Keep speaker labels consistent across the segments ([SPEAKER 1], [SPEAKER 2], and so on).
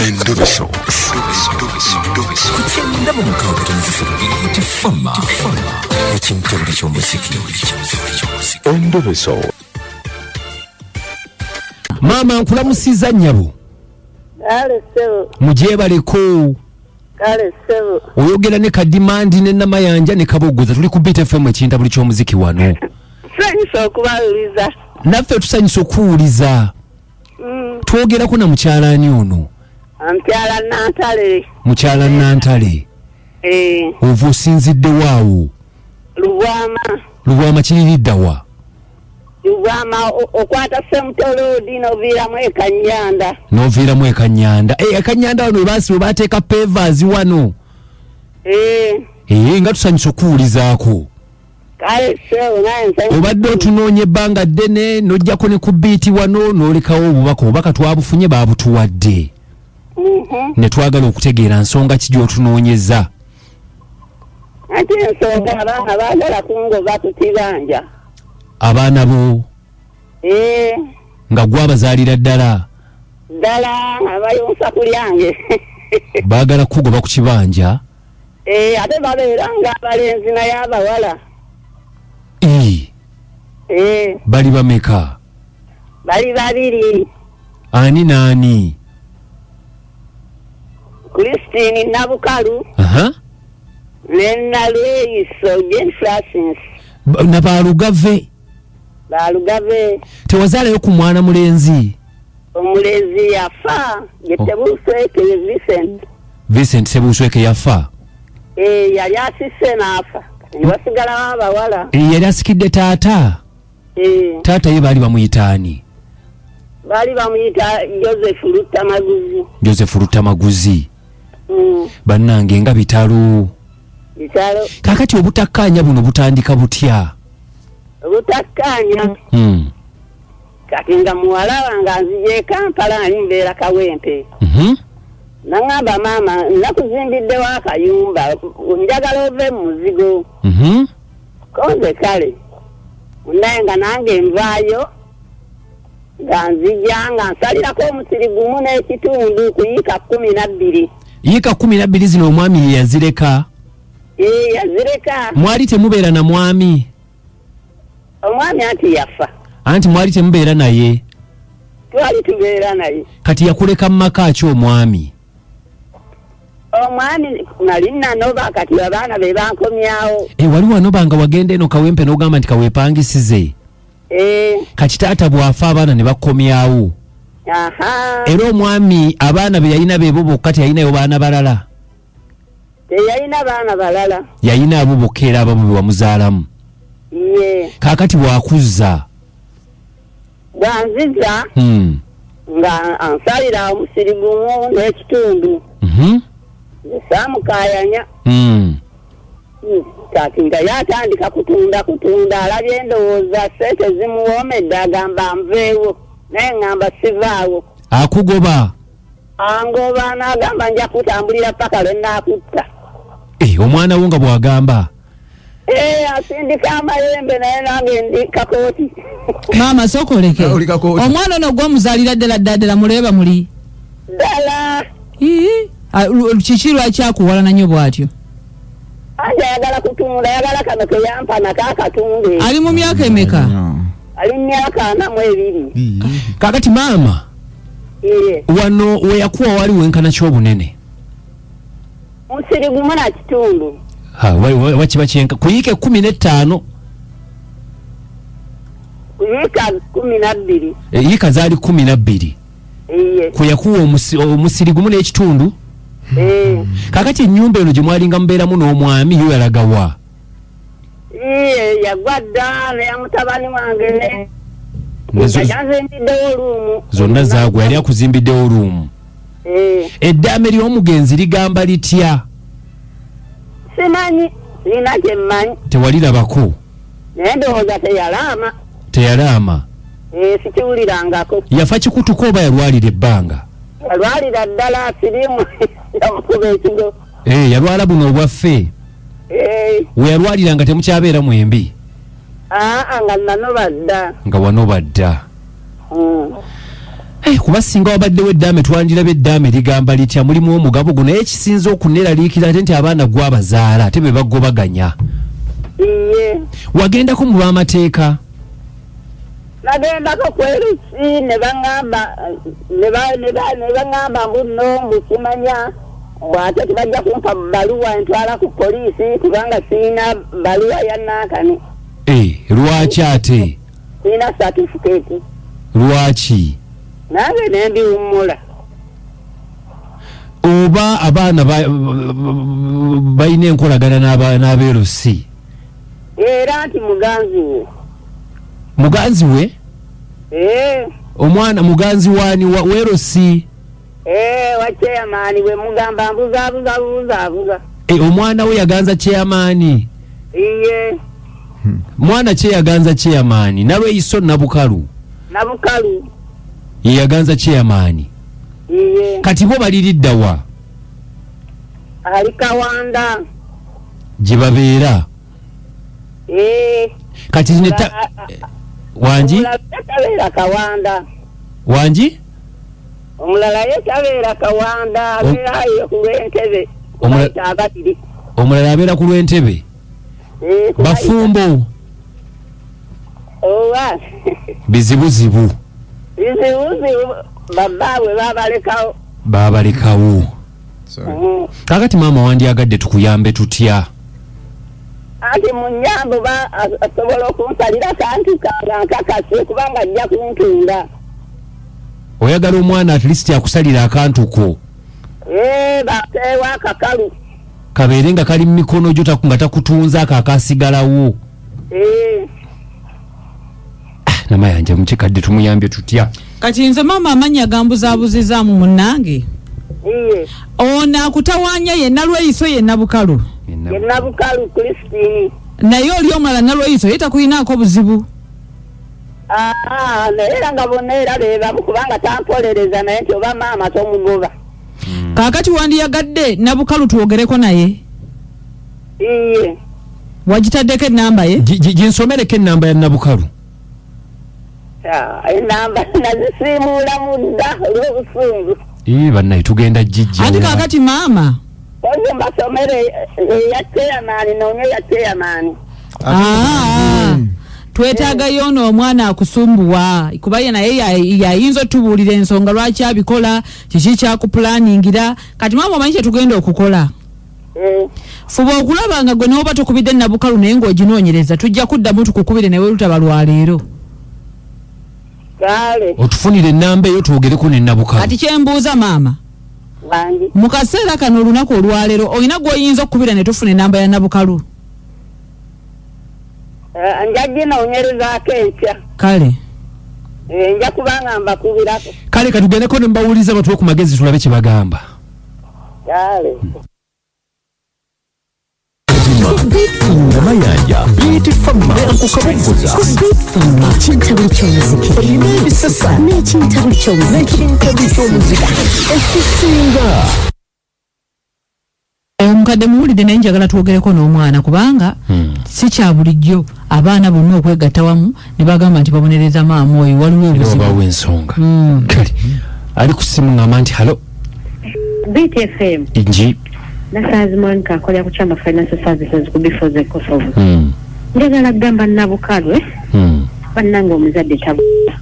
[SPEAKER 1] Endobeso. Kutenda mu mukaaga tonzifuna tifama. Ekintu buli ky'omuziki. Endobeso.
[SPEAKER 2] Mama nkulamusiza nnyabo.
[SPEAKER 3] Kale sebo.
[SPEAKER 2] Mujebaleko.
[SPEAKER 3] Kale sebo.
[SPEAKER 2] Oyogera ne Kadimandi ne Namayanja ne Kabogoza tuli ku Beat FM ekintu buli ky'omuziki wano.
[SPEAKER 3] Sanyisa okubaluliza.
[SPEAKER 2] Naffe tusanyisa okuwuliza. Twogerako na mukyala ani ono?
[SPEAKER 3] Mukyala Nantale.
[SPEAKER 2] Mukyala Nantale. Ova osinzidde waawo? Lubwama kiriridda wa?
[SPEAKER 3] Lubwama okwata Semutolodi n'oviiramu Ekanyanda.
[SPEAKER 2] N'oviiramu Ekanyanda. Ekanyanda wano baasi bateeka pavers wano. Nga tusanyisa okuwulizaako.
[SPEAKER 3] Kale sewo naye nsanyisa.
[SPEAKER 2] Obadde otunoonya ebbanga ddene n'ojjako ne ku biiti wano n'olekawo obubaka twabufunye baabutuwadde. Ne twagala okutegeera nsonga ki gy'otunoonyeza.
[SPEAKER 3] Ate ensonga abaana baagala kungoba tutibanja.
[SPEAKER 2] Abaana bo? Nga gwe abazaalira ddala?
[SPEAKER 3] Ddala abayonsa ku lyange.
[SPEAKER 2] Baagala kugoba ku kibanja?
[SPEAKER 3] Ate babeera ng'abalenzi naye abawala.
[SPEAKER 2] Bali bameka?
[SPEAKER 3] Bali babiri.
[SPEAKER 2] Ani naani?
[SPEAKER 3] Christine Nabukalu. Nalweyiso Jenfrasins.
[SPEAKER 2] Na balugave?
[SPEAKER 3] Balugave.
[SPEAKER 2] Tewazaalayo ku mwana mulenzi?
[SPEAKER 3] Omulenzi yafa. Yetebusweke Vincent.
[SPEAKER 2] Vincent Sebusweke yafa?
[SPEAKER 3] Yali asise n'afa. Basigala abawala.
[SPEAKER 2] Yali asikidde taata? Taata ye baali bamuyitaani?
[SPEAKER 3] Baali bamuyita
[SPEAKER 2] Joseph Lutamaguzi. Bannange nga bitalo. Kakati obutakkaanya buno butandika butya?
[SPEAKER 3] Obutakkaanya? Kati nga muwala wange anzije Kampala ali mbeera Kawempe. Nangamba maama nakuzimbiddewo akayumba njagala ove mu muzigo. Konze kale naye nga nange nvaayo nga nzija nga nsalirako omusiri gumu n'ekitundu ku yiika 12.
[SPEAKER 2] Yiika 12 zino omwami ye yazireka?
[SPEAKER 3] Yazireka.
[SPEAKER 2] Mwali temubeera na mwami?
[SPEAKER 3] Omwami anti yafa.
[SPEAKER 2] Anti mwali temubeera naye?
[SPEAKER 3] Twali tubeera naye.
[SPEAKER 2] Kati yakuleka mu maka ki omwami?
[SPEAKER 3] Omwami nali nanoba kati abaana be bankomyawo.
[SPEAKER 2] Wali wanoba nga wagenda eno Kawempe n'ogamba nti kawepangisize? Kati taata bwafa abaana ne bakomyawo. Era omwami abaana be yalina beebo bokka teyalinayo baana balala?
[SPEAKER 3] Teyalina baana balala.
[SPEAKER 2] Yalina abo bokka era abo be wamuzaalamu? Kaakati bwakuzza?
[SPEAKER 3] Bwanziza nga ansalira omusiri gumu n'ekitundu. Samukayanya. Kati nga yatandika kutunda alabye endowooza sente zimuwoomedde agamba nveewo naye ngamba sivaawo.
[SPEAKER 2] Akugoba? Angoba
[SPEAKER 3] n'agamba nja kutambulira paka lwe naakutta.
[SPEAKER 2] Omwana wo nga bw'agamba?
[SPEAKER 3] Asindika amayembe naye nange ndika kooti.
[SPEAKER 4] Maama sokoleke. Omwana ono gw'omuzaalira ddala muleba muli?
[SPEAKER 3] Ddala.
[SPEAKER 4] Kiki lwaki akuwala nanyo bw'atyo?
[SPEAKER 3] Anja ayagala kutunda, ayagala kano ke yampa nakaakatunde.
[SPEAKER 4] Ali mu myaka emeka?
[SPEAKER 3] Ali mu myaka 42.
[SPEAKER 2] Kakati maama? Wano we yakuwa wali wenkana ky'obunene?
[SPEAKER 3] Musiri gumu na kitundu.
[SPEAKER 2] Wakiba kyenka ku yiika 15?
[SPEAKER 3] Ku yiika 12.
[SPEAKER 2] Yiika zaali 12? Ku yakuwa omusiri gumu n'ekitundu? Kakati ennyumba eno gye mwalinga mubeeramu n'omwami yo yalagawa?
[SPEAKER 3] Yagwa dda ne mutabani wange. Yazimbiddewo oluumu.
[SPEAKER 2] Zonna zaagwa yali akuzimbiddewo oluumu? Eddaame ly'omugenzi ligamba litya?
[SPEAKER 3] Simanyi, sirina kye mmanyi.
[SPEAKER 2] Tewalirabako?
[SPEAKER 3] Naye ndowooza teyalaama.
[SPEAKER 2] Teyalaama?
[SPEAKER 3] Sikiwulirangako.
[SPEAKER 2] Yafa kikutuko oba yalwalira ebbanga?
[SPEAKER 3] Yalwalira ddala sirimu yamukuba ekigo.
[SPEAKER 2] Yalwala buno obwaffe? We yalwalira nga temukyabeera mwembi?
[SPEAKER 3] Nga nanoba dda.
[SPEAKER 2] Nga wanoba dda. kuba singa wabaddewo eddaame twandirabe eddaame ligamba litya mulimu omugabo guno naye ekisinza okuneraliikira ate nti abaana gwabazaala ate be bagobaganya. Wagendako mu b'amateeka?
[SPEAKER 3] Nagendako kwerusi ne baŋŋamba mbuno mbukimanya bw'ate tebajja kumpa baluwa ntwala ku poliisi kubanga siina baluwa ya nankani.
[SPEAKER 2] Lwaki ate?
[SPEAKER 3] Siina certificate.
[SPEAKER 2] Lwaki?
[SPEAKER 3] Nange nembiwummula.
[SPEAKER 2] Oba abaana balina enkolagana n'abeerusi?
[SPEAKER 3] Era nti muganzi we.
[SPEAKER 2] Muganzi we? Omwana muganzi wani weerusi?
[SPEAKER 3] Wa chairman we mugamba mbuza.
[SPEAKER 2] Omwana we yaganza chairman? Mwana kye yaganza chairman nalweyiso nabukalu ye yaganza chairman. Kati bo baliridda wa?
[SPEAKER 3] Ali Kawanda
[SPEAKER 2] gye babeera. Kati wanji
[SPEAKER 3] Kawanda
[SPEAKER 2] wanji
[SPEAKER 3] omulala yetabeera Kawanda abeerayo ku Lwentebe.
[SPEAKER 2] Omulala abeera ku Lwentebe. Bafumbo bizibuzibu babalekawo. Kakati maama wandyagadde tukuyambe tutya?
[SPEAKER 3] Ati munyambo asobola okunsalira kantu kanga nkakase kubanga ajja kuntunda.
[SPEAKER 2] Oyagala omwana at least akusalira akantu ko?
[SPEAKER 3] Batewa akakalu
[SPEAKER 2] kabeere nga kali mu mikono gyo nga takutunza akasigalawo. Namayanja mukikadde tumuyambye tutya?
[SPEAKER 4] Kati nze maama amanya gambuzabuzizaamu munnange. Ono akutawaanya ye Nalweyiso ye Nabukalu.
[SPEAKER 3] Ye Nabukalu Christine.
[SPEAKER 4] Naye oli omulala Nalweyiso ye takuyinaako buzibu.
[SPEAKER 3] Naye nga bonna era leeba kubanga tampolereza naye nti oba maama tomugoba.
[SPEAKER 4] Kakati wandiyagadde Nabukalu twogereko naye? Wagitaddeko ennamba ye?
[SPEAKER 2] Ginsomereko ennamba ya Nabukalu.
[SPEAKER 3] Ennamba nazisiimuula mudda olw'obusungu.
[SPEAKER 2] Bannaye tugenda jijja.
[SPEAKER 4] Ati kakati maama
[SPEAKER 3] oyo mbasomere ya chairman noonyo ya chairman.
[SPEAKER 4] Twetaaga yono omwana akusumbuwa kuba ye naye yayinza otubuulira ensonga lwaki abikola kiki kyakupulaningira. Kati maama omanyi kye tugenda okukola? Fuba okulaba nga gwe n'oba tokubidde Nabukalu naye ng'oginoonyereza tujja kuddamu tukukubire nawe lutaba lwa leero.
[SPEAKER 2] Otufunire ennamba eyo twogereko ne Nabukalu.
[SPEAKER 4] Kati kyembuuza maama mu kaseera kano olunaku olwaleero olina gw'oyinza okukubira ne tufuna ennamba ya Nabukalu?
[SPEAKER 3] Njagye noonyerezaako enkya.
[SPEAKER 4] Kale
[SPEAKER 3] nja kubanga mbakubirako.
[SPEAKER 2] Kale katugendeko ne mbawuliza batuwe ku magezi tulabe kye bagamba.
[SPEAKER 3] Kale
[SPEAKER 1] Namayanja Beauty Farmer kukabuguza
[SPEAKER 5] Chintabuli ky'omuziki
[SPEAKER 1] ebisasa
[SPEAKER 5] n'ekintabuli ky'omuziki
[SPEAKER 1] ekisinga
[SPEAKER 4] omukadde muwulidde naye njagala twogereko n'omwana kubanga si kya bulijjo abaana bonna okwegatta wamu ne bagamba nti babonereza maama oyo waliwo obuzibu
[SPEAKER 2] w'ensonga. Kale ali ku ssimu ngamba nti halo
[SPEAKER 6] Beauty FM
[SPEAKER 2] inji
[SPEAKER 6] Nasazimon kakolera ku Chamber Financial Services ku before the Kosovo. Njagala kugamba Nabukalu bannange omuzadde tabuka.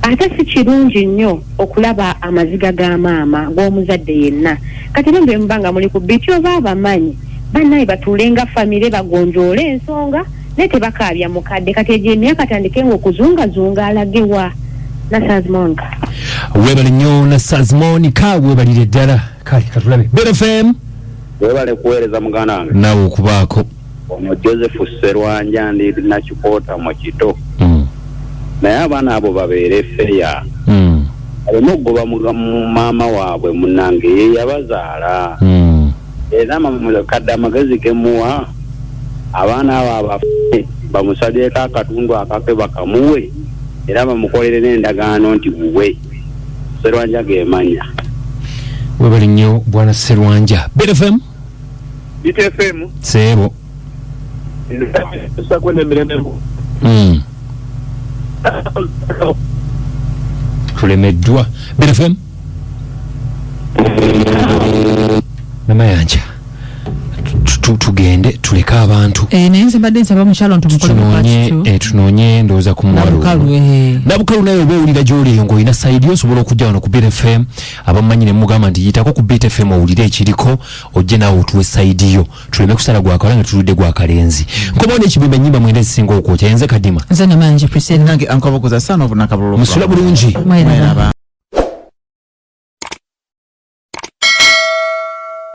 [SPEAKER 6] Ate si kirungi nnyo okulaba amaziga ga maama g'omuzadde yenna. Kati nembe mbanga muli ku biti oba abamanyi bannaye batuulenga famire bagonjoola ensonga ne tebakaabya mukadde kati egyo emyaka tandike ng'okuzungazunga alagewa. Nasazimon
[SPEAKER 2] webale nnyo Nasazimon webalire ddala. Kale katulabe BFM
[SPEAKER 7] webale kuweereza muganda wange
[SPEAKER 2] nawe okubaako
[SPEAKER 7] ono Joseph Serwanja ndi nakipota mu kito naye abaana abo babeere feya alina okugoba maama waabwe munnange ye yabazaala era kadde amagezi gemuwa abaana abo abafe bamusalireko akatundu akake bakamuwe era bamukolere n'endagaano nti buwe Serwanja gemanya.
[SPEAKER 2] Webale nnyo bwana Serwanja. BFM Sebo olemeddwa BFM mama yanja tugende tuleke abantu
[SPEAKER 4] naye nze mbadde nsaba mukyalo
[SPEAKER 2] tunoonye ndowooza ku nabukalu naye oba owulira gy'oliyo ng'olina sayidi osobola okujja wano ku BFM abamumanyi ne mugamba nti yitako ku BFM owulire ekiriko ojje naawe otuwe sayidi yo tuleme kusala gwakawala nga tuludde gwakalenzi nkobawo n'ekibimba ennyimba mwenda ezisinga okwokya yenze kadima
[SPEAKER 4] nze namanja present
[SPEAKER 8] nange ankabaguza sana obunakabululu
[SPEAKER 2] musula bulungi